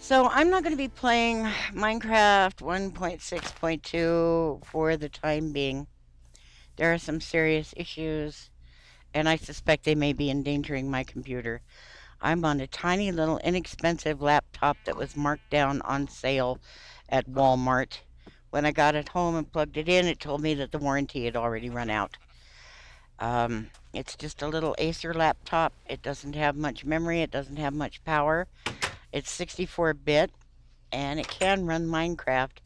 So I'm not going to be playing Minecraft 1.6.2 for the time being. There are some serious issues, and I suspect they may be endangering my computer. I'm on a tiny little inexpensive laptop that was marked down on sale at Walmart. When I got it home and plugged it in, it told me that the warranty had already run out. It's just a little Acer laptop. It doesn't have much memory, it doesn't have much power. It's 64-bit and it can run Minecraft,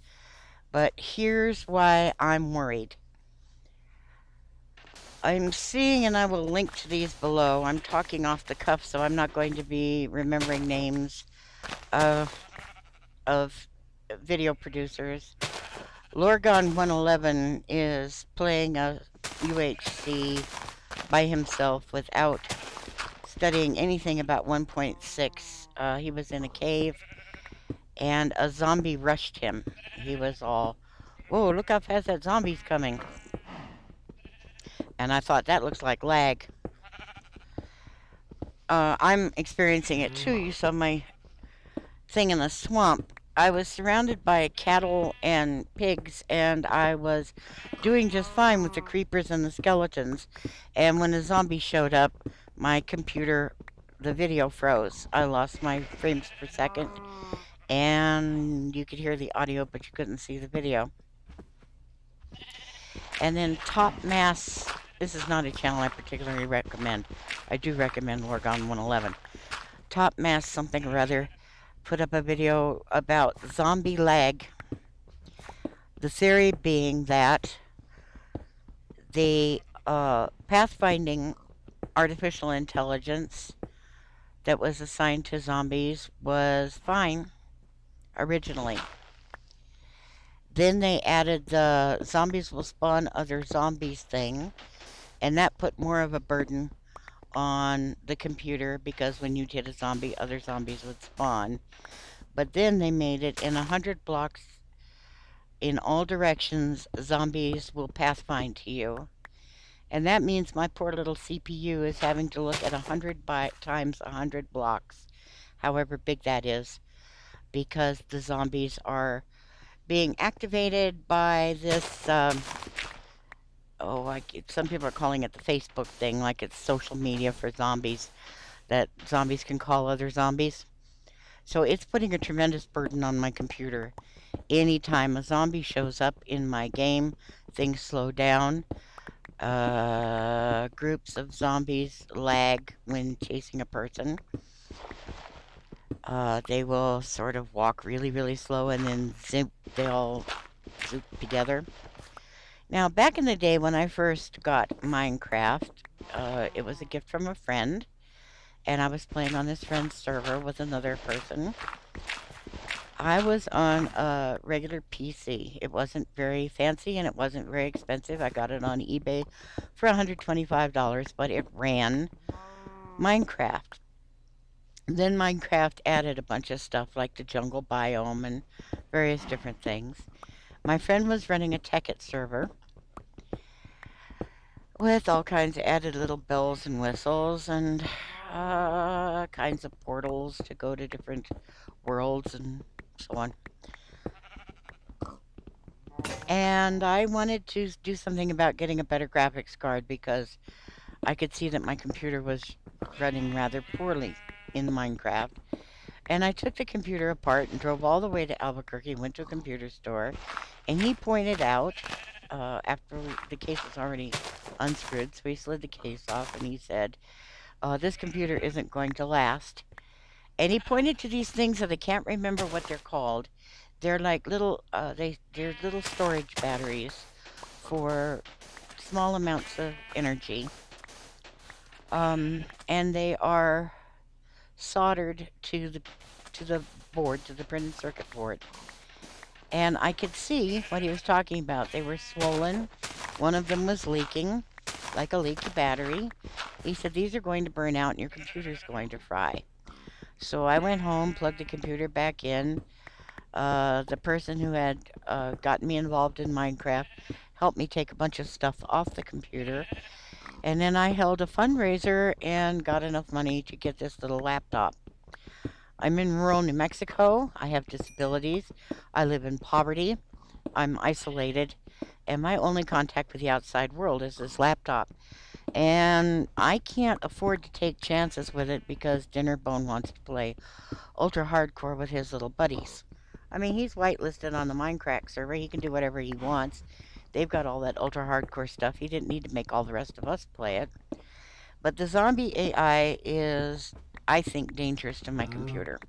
but here's why I'm worried. I'm seeing, and I will link to these below. I'm talking off the cuff, so I'm not going to be remembering names of, of video producers. Lorgon 111 is playing a UHC by himself without studying anything about 1.6. He was in a cave and a zombie rushed him. He was all, whoa, look how fast that zombie's coming. And I thought, that looks like lag. I'm experiencing it too. You saw my thing in the swamp. I was surrounded by cattle and pigs, and I was doing just fine with the creepers and the skeletons. And when a zombie showed up, my computer, the video froze. I lost my frames per second, and you could hear the audio, but you couldn't see the video. And then Top Mass, this is not a channel I particularly recommend. I do recommend Lorgon 111. Top Mass something or other put up a video about zombie lag. The theory being that the pathfinding artificial intelligence that was assigned to zombies was fine originally. Then they added the zombies will spawn other zombies thing, and that put more of a burden on the computer because when you hit a zombie, other zombies would spawn. But then they made it in 100 blocks in all directions, zombies will pathfind to you. And that means my poor little CPU is having to look at 100 times 100 blocks, however big that is, because the zombies are being activated by this, some people are calling it the Facebook thing, like it's social media for zombies, that zombies can call other zombies. So it's putting a tremendous burden on my computer. Anytime a zombie shows up in my game, things slow down. Groups of zombies lag when chasing a person. They will sort of walk really, really slow and then zip, they all zoop together. Now, back in the day when I first got Minecraft, it was a gift from a friend, and I was playing on this friend's server with another person. I was on a regular PC. It wasn't very fancy and it wasn't very expensive. I got it on eBay for $125, but it ran Minecraft. Then Minecraft added a bunch of stuff like the jungle biome and various different things. My friend was running a Tekkit server with all kinds of added little bells and whistles and kinds of portals to go to different worlds and so on. And I wanted to do something about getting a better graphics card because I could see that my computer was running rather poorly in Minecraft. And I took the computer apart and drove all the way to Albuquerque, went to a computer store, and he pointed out, after the case was already unscrewed, so he slid the case off and he said, this computer isn't going to last. And he pointed to these things that I can't remember what they're called. They're like little, they're little storage batteries for small amounts of energy. And they are soldered to the board, to the printed circuit board. And I could see what he was talking about. They were swollen. One of them was leaking, like a leaky battery. He said, these are going to burn out and your computer's going to fry. So I went home, plugged the computer back in. The person who had gotten me involved in Minecraft helped me take a bunch of stuff off the computer. And then I held a fundraiser and got enough money to get this little laptop. I'm in rural New Mexico. I have disabilities. I live in poverty. I'm isolated. And my only contact with the outside world is this laptop. And I can't afford to take chances with it because Dinnerbone wants to play ultra hardcore with his little buddies. I mean, he's whitelisted on the Minecraft server. He can do whatever he wants. They've got all that ultra hardcore stuff. He didn't need to make all the rest of us play it. But the zombie AI is, I think, dangerous to my computer.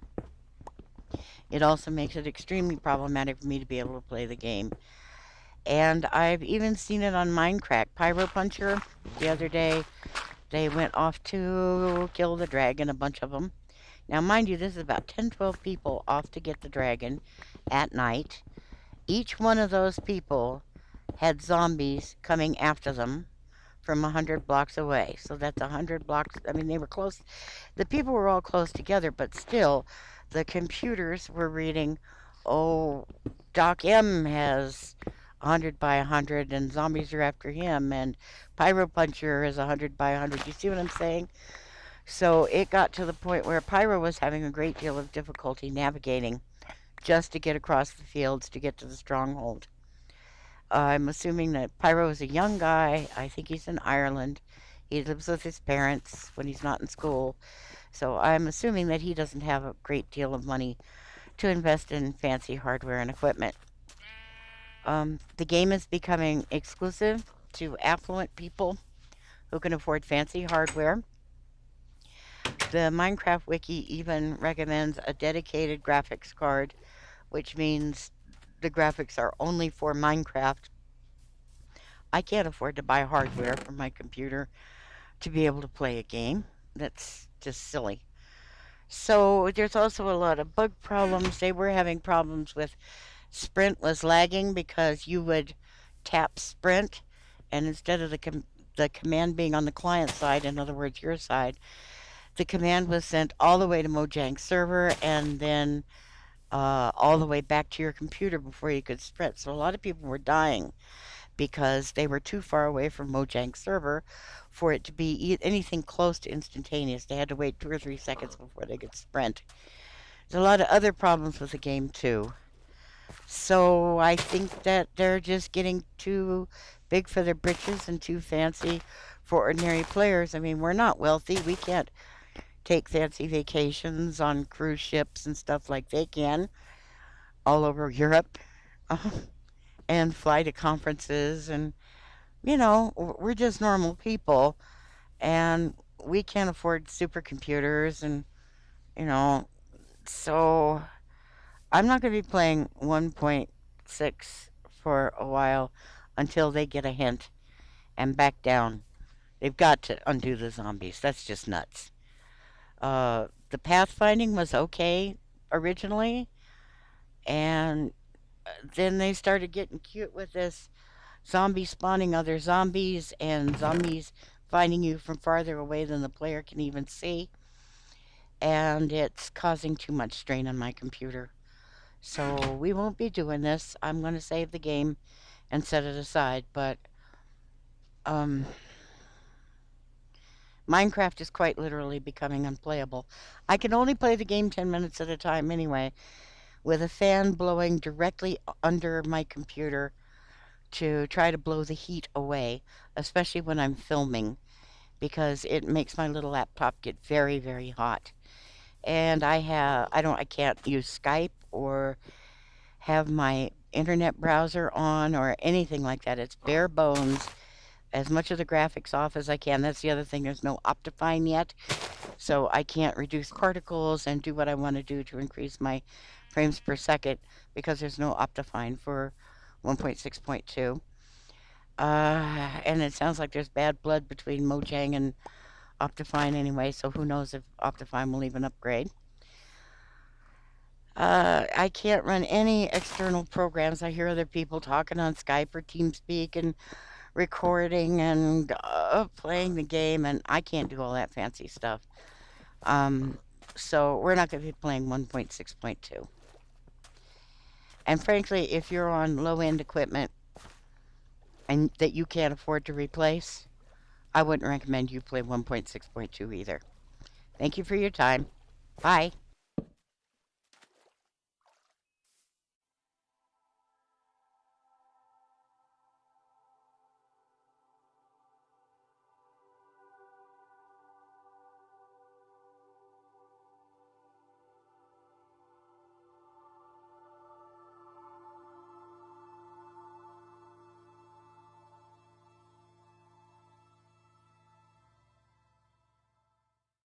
It also makes it extremely problematic for me to be able to play the game. And I've even seen it on Minecraft. Pyro Puncher, the other day, they went off to kill the dragon, a bunch of them. Now, mind you, this is about 10, 12 people off to get the dragon at night. Each one of those people had zombies coming after them from 100 blocks away. So that's 100 blocks. I mean, they were close. The people were all close together, but still, the computers were reading, oh, Doc M has 100 by 100 and zombies are after him, and Pyro Puncher is 100 by 100. You see what I'm saying? So it got to the point where Pyro was having a great deal of difficulty navigating just to get across the fields to get to the stronghold. I'm assuming that Pyro is a young guy. I think he's in Ireland. He lives with his parents when he's not in school. So I'm assuming that he doesn't have a great deal of money to invest in fancy hardware and equipment. The game is becoming exclusive to affluent people who can afford fancy hardware. The Minecraft Wiki even recommends a dedicated graphics card, which means the graphics are only for Minecraft. I can't afford to buy hardware for my computer to be able to play a game. That's just silly. So there's also a lot of bug problems. They were having problems with Sprint was lagging because you would tap Sprint, and instead of the command being on the client side, in other words, your side, the command was sent all the way to Mojang server and then all the way back to your computer before you could sprint. So a lot of people were dying because they were too far away from Mojang server for it to be anything close to instantaneous. They had to wait 2 or 3 seconds before they could sprint. There's a lot of other problems with the game too. So I think that they're just getting too big for their britches and too fancy for ordinary players. I mean, we're not wealthy. We can't take fancy vacations on cruise ships and stuff like they can all over Europe and fly to conferences. And, we're just normal people and we can't afford supercomputers. And, you know, so I'm not going to be playing 1.6 for a while until they get a hint and back down. They've got to undo the zombies. That's just nuts. The pathfinding was okay originally, and then they started getting cute with this zombie spawning other zombies and zombies finding you from farther away than the player can even see, and it's causing too much strain on my computer. So we won't be doing this. I'm going to save the game and set it aside, but um, Minecraft is quite literally becoming unplayable. I can only play the game 10 minutes at a time anyway, with a fan blowing directly under my computer to try to blow the heat away, especially when I'm filming, because it makes my little laptop get very, very hot. And I can't use Skype or have my internet browser on or anything like that. It's bare bones. As much of the graphics off as I can. That's the other thing. There's no Optifine yet, so I can't reduce particles and do what I want to do to increase my frames per second because there's no Optifine for 1.6.2. And it sounds like there's bad blood between Mojang and Optifine anyway, so who knows if Optifine will even upgrade. I can't run any external programs. I hear other people talking on Skype or TeamSpeak and recording and playing the game, and I can't do all that fancy stuff. So we're not going to be playing 1.6.2. And frankly, if you're on low-end equipment and that you can't afford to replace, I wouldn't recommend you play 1.6.2 either. Thank you for your time. Bye.